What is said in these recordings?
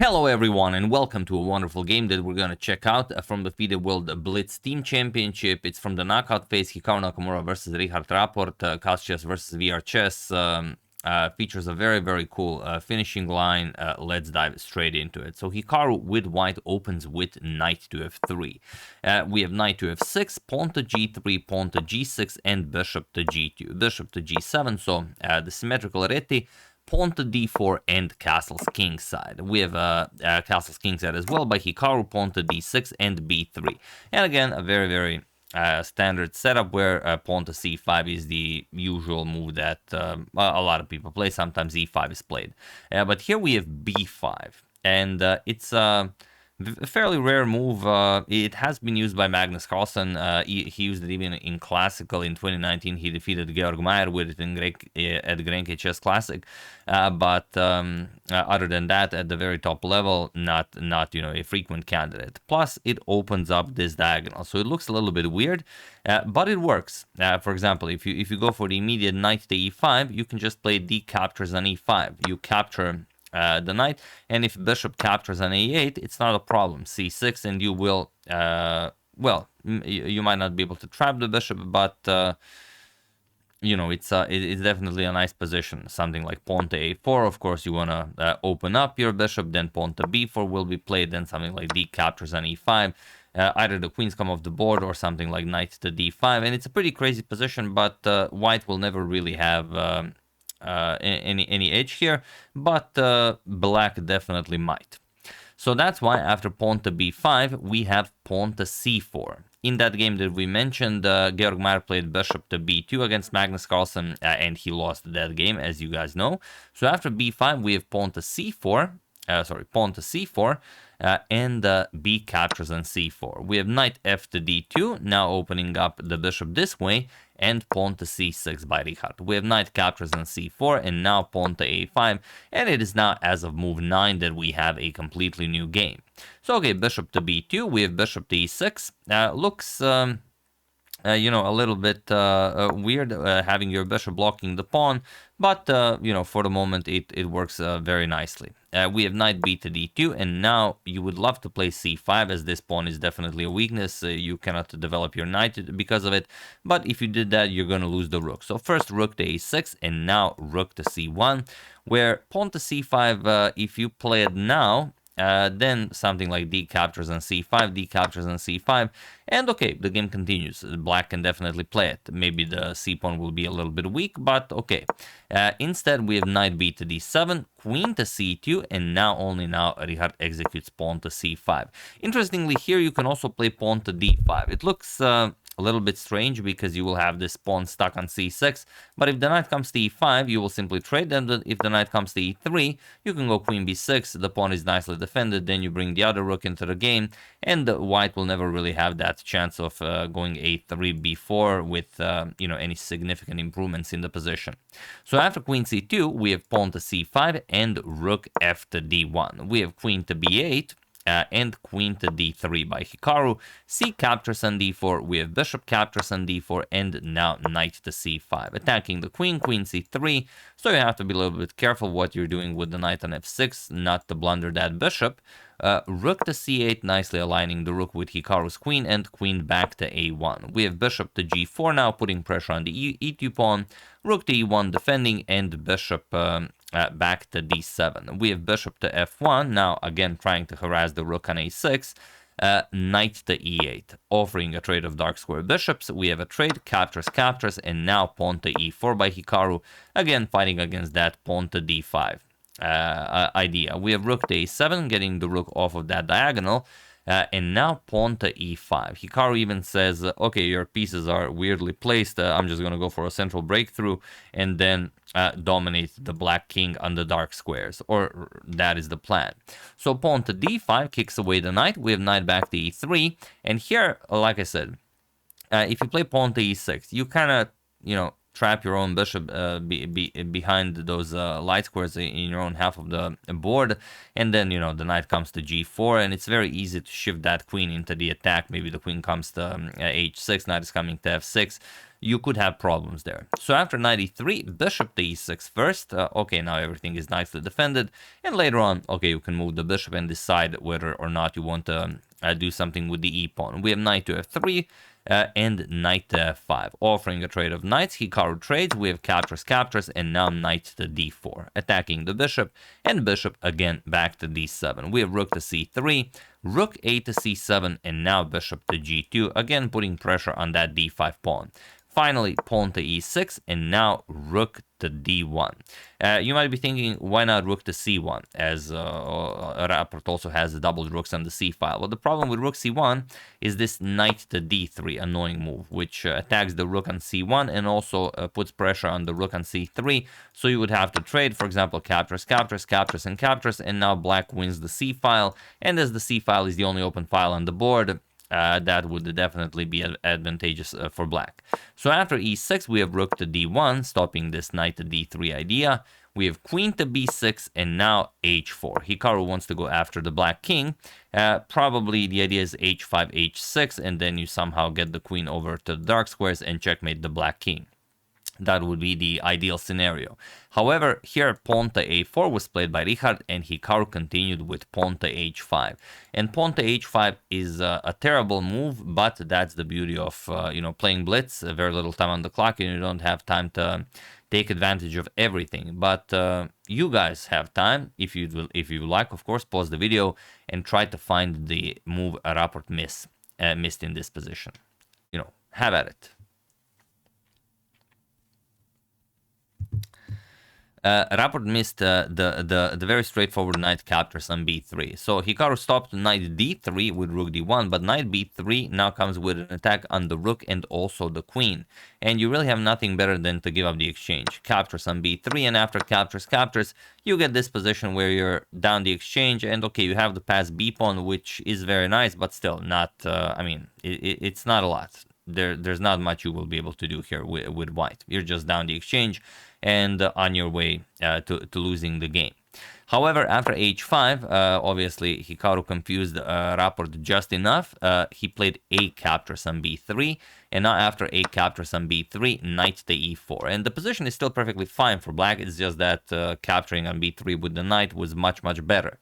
Hello everyone and welcome to a wonderful game that we're gonna check out from the FIDE World Blitz Team Championship. It's from the knockout phase, Hikaru Nakamura versus Rapport, Couch Chess versus VR Chess. Features a very cool finishing line. Let's dive straight into it. So Hikaru with white opens with knight to f3. We have knight to f6, pawn to g3, pawn to g6, and bishop to g2, bishop to g7. So the symmetrical Reti, pawn to d4, and castles kingside. We have castles kingside as well by Hikaru, pawn to d6 and b3. And again, a very standard setup where pawn to c5 is the usual move that a lot of people play. Sometimes e5 is played. But here we have b5, and it's a fairly rare move. It has been used by Magnus Carlsen. He used it even in Classical in 2019. He defeated Georg Maier with it at Grenke Chess Classic. But other than that, at the very top level, not a frequent candidate. Plus, it opens up this diagonal, so it looks a little bit weird, but it works. For example, if you go for the immediate knight to e5, you can just play d captures on e5. You capture the knight, and if bishop captures on a8, it's not a problem. c6, and you will well, you might not be able to trap the bishop, but it's definitely a nice position. Something like pawn to a4, of course you want to open up your bishop, then pawn to b4 will be played, then something like d captures on e5. Either the queens come off the board or something like knight to d5, and it's a pretty crazy position, but white will never really have any edge here, but black definitely might. So that's why after pawn to b5 we have pawn to c4. In that game that we mentioned, Georg Maier played bishop to b2 against Magnus Carlsen, and he lost that game, as you guys know. So after b5 we have pawn to c4, pawn to c4, and b captures on c4. We have knight f to d2, now opening up the bishop this way, and pawn to c6 by Richard. We have knight captures on c4, and now pawn to a5, and it is now as of move 9 that we have a completely new game. So okay, bishop to b2, we have bishop to e6. Looks a little bit weird, having your bishop blocking the pawn, but for the moment it works very nicely. We have knight b to d2, and now you would love to play c5, as this pawn is definitely a weakness. You cannot develop your knight because of it, but if you did that, you're going to lose the rook. So first rook to a6, and now rook to c1, where pawn to c5, if you play it now, then something like d captures on c5, d captures on c5, and okay, the game continues. Black can definitely play it. Maybe the c pawn will be a little bit weak, but okay. Instead, we have knight b to d7, queen to c2, and only now Richard executes pawn to c5. Interestingly, here you can also play pawn to d5. It looks a little bit strange because you will have this pawn stuck on c6, but if the knight comes to e5, you will simply trade them. If the knight comes to e3, you can go queen b6, the pawn is nicely defended, then you bring the other rook into the game, and white will never really have that chance of going a3, b4 with any significant improvements in the position. So after queen c2, we have pawn to c5 and rook f to d1. We have queen to b8, and queen to d3 by Hikaru. C captures on d4, we have bishop captures on d4, and now knight to c5. Attacking the queen, queen c3, so you have to be a little bit careful what you're doing with the knight on f6, not to blunder that bishop. Rook to c8, nicely aligning the rook with Hikaru's queen, and queen back to a1. We have bishop to g4 now, putting pressure on the e2 pawn, rook to e1 defending, and bishop back to d7. We have bishop to f1, now again trying to harass the rook on a6, knight to e8, offering a trade of dark square bishops. We have a trade, captures, and now pawn to e4 by Hikaru, again fighting against that pawn to d5 idea. We have rook to a7, getting the rook off of that diagonal, and now pawn to e5. Hikaru even says, okay, your pieces are weirdly placed, I'm just going to go for a central breakthrough, and then dominate the black king on the dark squares, or that is the plan. So pawn to d5 kicks away the knight, we have knight back to e3, and here, like I said, if you play pawn to e6, you kind of, trap your own bishop behind those light squares in your own half of the board, and then, you know, the knight comes to g4, and it's very easy to shift that queen into the attack. Maybe the queen comes to h6, knight is coming to f6. You could have problems there. So after knight e3, bishop to e6 first. Okay, now everything is nicely defended, and later on, okay, you can move the bishop and decide whether or not you want to do something with the e-pawn. We have knight to f3, and knight to f5, offering a trade of knights. Hikaru trades, we have captures, and now knight to d4, attacking the bishop, and bishop again back to d7. We have rook to c3, rook a to c7, and now bishop to g2, again putting pressure on that d5 pawn. Finally, pawn to e6, and now rook to d1. You might be thinking, why not rook to c1, as Rapport also has the doubled rooks on the c file. Well, the problem with rook c1 is this knight to d3 annoying move, which attacks the rook on c1 and also puts pressure on the rook on c3. So you would have to trade, for example, captures, and now black wins the c file. And as the c file is the only open file on the board, that would definitely be advantageous for black. So after e6, we have rook to d1, stopping this knight to d3 idea. We have queen to b6, and now h4. Hikaru wants to go after the black king. Probably the idea is h5, h6, and then you somehow get the queen over to the dark squares and checkmate the black king. That would be the ideal scenario. However, here pawn to a4 was played by Richard, and Hikaru continued with pawn to h5. And pawn to h5 is a terrible move, but that's the beauty of playing Blitz. Very little time on the clock, and you don't have time to take advantage of everything. But you guys have time. If you like, of course, pause the video and try to find the move Rapport missed in this position. Have at it. Rapport missed the very straightforward knight captures on b3. So Hikaru stopped knight d3 with rook d1, but knight b3 now comes with an attack on the rook and also the queen. And you really have nothing better than to give up the exchange. Captures on b3, and after captures, you get this position where you're down the exchange, and okay, you have the pass b pawn, which is very nice, but still not, it's not a lot. There's not much you will be able to do here with white. You're just down the exchange and on your way to losing the game. However, after h5, obviously Hikaru confused Rapport just enough. He played a captures on b3, and now after a captures on b3, knight to e4. And the position is still perfectly fine for black. It's just that capturing on b3 with the knight was much better.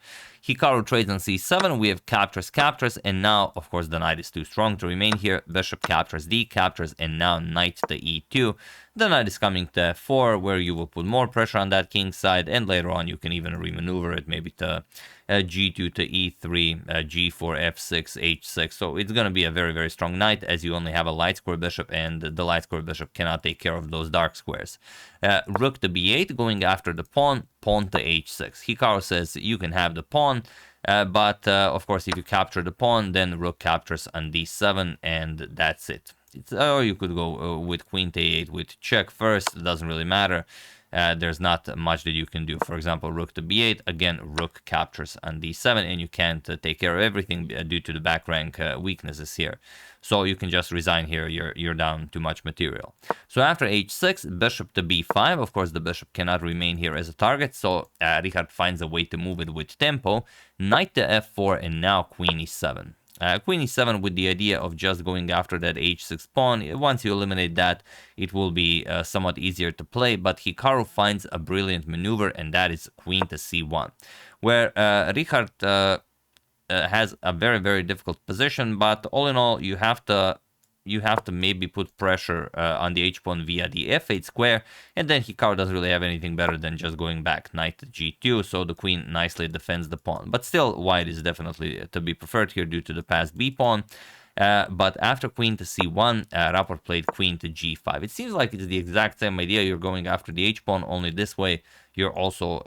Hikaru trades on c7, we have captures, and now, of course, the knight is too strong to remain here. Bishop captures, d captures, and now knight to e2. The knight is coming to f4, where you will put more pressure on that king's side, and later on you can even remaneuver it, maybe to g2 to e3, g4, f6, h6. So it's going to be a very strong knight, as you only have a light square bishop, and the light square bishop cannot take care of those dark squares. Rook to b8, going after the pawn to h6. Hikaru says you can have the pawn, but of course if you capture the pawn, then rook captures on d7, and that's it. Or you could go with queen to a8 with check first. It doesn't really matter. There's not much that you can do. For example, rook to b8, again, rook captures on d7, and you can't take care of everything due to the back rank weaknesses here. So you can just resign here. You're down too much material. So after h6, bishop to b5. Of course, the bishop cannot remain here as a target, so Richard finds a way to move it with tempo. Knight to f4, and now queen e7. Queen e7 with the idea of just going after that h6 pawn. Once you eliminate that, it will be somewhat easier to play, but Hikaru finds a brilliant maneuver, and that is queen to c1, where Richard has a very difficult position, but all in all, you have to maybe put pressure on the h-pawn via the f8 square, and then Hikaru doesn't really have anything better than just going back knight to g2, so the queen nicely defends the pawn. But still, white is definitely to be preferred here due to the passed b-pawn. But after queen to c1, Rapport played queen to g5. It seems like it's the exact same idea. You're going after the h-pawn, only this way you're also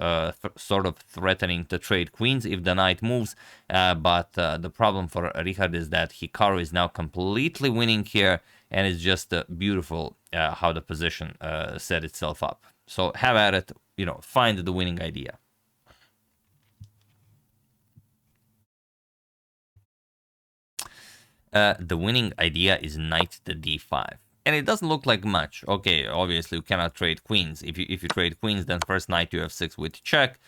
sort of threatening to trade queens if the knight moves. But the problem for Richard is that Hikaru is now completely winning here, and it's just beautiful how the position set itself up. So have at it, find the winning idea. The winning idea is knight to d5. And it doesn't look like much. Okay, obviously you cannot trade queens. If you trade queens, then first knight to f6 with check,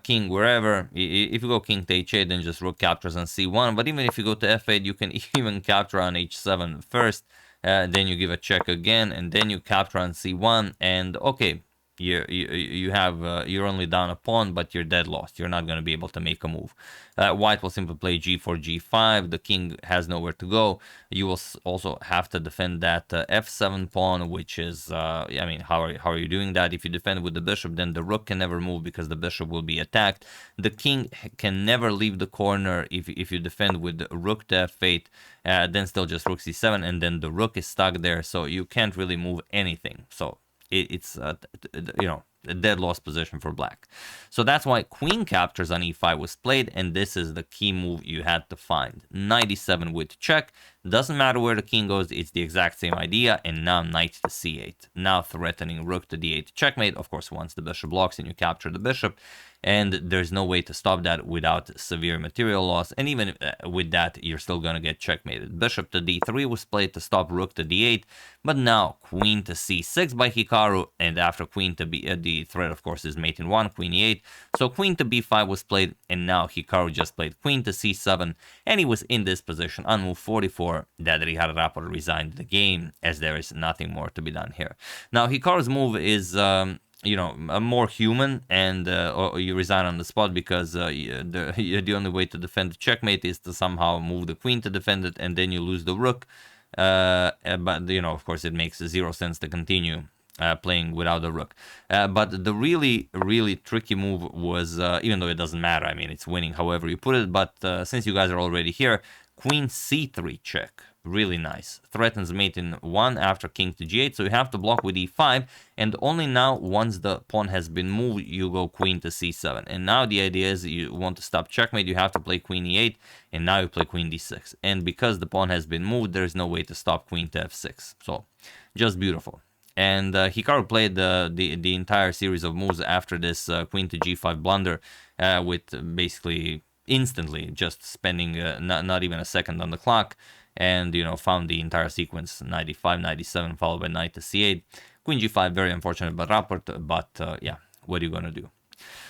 king wherever. If you go king to h8, then just rook captures on c1. But even if you go to f8, you can even capture on h7 first. Then you give a check again, and then you capture on c1. And okay, you're only down a pawn, but you're dead lost. You're not going to be able to make a move. White will simply play g4, g5. The king has nowhere to go. You will also have to defend that f7 pawn, which is, I mean, how are you doing that? If you defend with the bishop, then the rook can never move because the bishop will be attacked. The king can never leave the corner if you defend with rook to f8, then still just rook c7, and then the rook is stuck there, so you can't really move anything. So it's you know, a dead lost position for black. So that's why queen captures on e5 was played, and this is the key move you had to find. Knight e7 with check. Doesn't matter where the king goes, it's the exact same idea. And now knight to c8. Now threatening rook to d8 checkmate. Of course, once the bishop blocks and you capture the bishop, and there's no way to stop that without severe material loss. And even with that, you're still going to get checkmated. Bishop to d3 was played to stop rook to d8, but now queen to c6 by Hikaru, and after queen to b, the threat, of course, is mate in 1, queen e8. So queen to b5 was played, and now Hikaru just played queen to c7, and he was in this position on move 44 that Rapport resigned the game, as there is nothing more to be done here. Now, Hikaru's move is you know, more human, and or you resign on the spot, because the only way to defend the checkmate is to somehow move the queen to defend it, and then you lose the rook. But, you know, of course, it makes zero sense to continue playing without the rook. But the really tricky move was, even though it doesn't matter, I mean, it's winning however you put it, but since you guys are already here, queen c3 check. Really nice. Threatens mate in 1 after king to g8, so you have to block with e5, and only now, once the pawn has been moved, you go queen to c7. And now the idea is you want to stop checkmate, you have to play queen e8, and now you play queen d6. And because the pawn has been moved, there is no way to stop queen to f6. So, just beautiful. And Hikaru played the entire series of moves after this queen to g5 blunder, with basically instantly just spending not even a second on the clock. And, you know, found the entire sequence, 95, 97, followed by knight to c8. Queen g5, very unfortunate but Rapport, but yeah, what are you going to do?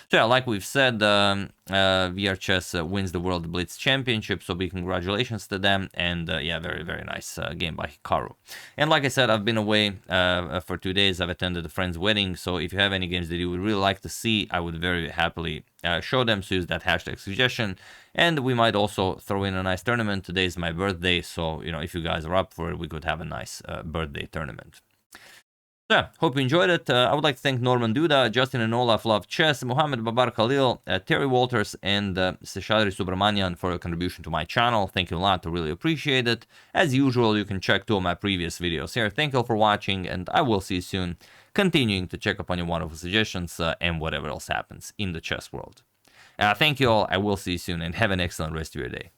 So yeah, like we've said, VR Chess wins the World Blitz Championship, so big congratulations to them, and yeah, very, very nice game by Hikaru. And like I said, I've been away for 2 days. I've attended a friend's wedding, so if you have any games that you would really like to see, I would very happily show them, so use that hashtag suggestion. And we might also throw in a nice tournament. Today is my birthday, so, you know, if you guys are up for it, we could have a nice birthday tournament. So, yeah, hope you enjoyed it. I would like to thank Norman Duda, Justin and Olaf Love Chess, Mohammed Babar Khalil, Terry Walters, and Seshadri Subramanian for your contribution to my channel. Thank you a lot. I really appreciate it. As usual, you can check 2 of my previous videos here. Thank you all for watching, and I will see you soon, continuing to check upon your wonderful suggestions and whatever else happens in the chess world. Thank you all. I will see you soon, and have an excellent rest of your day.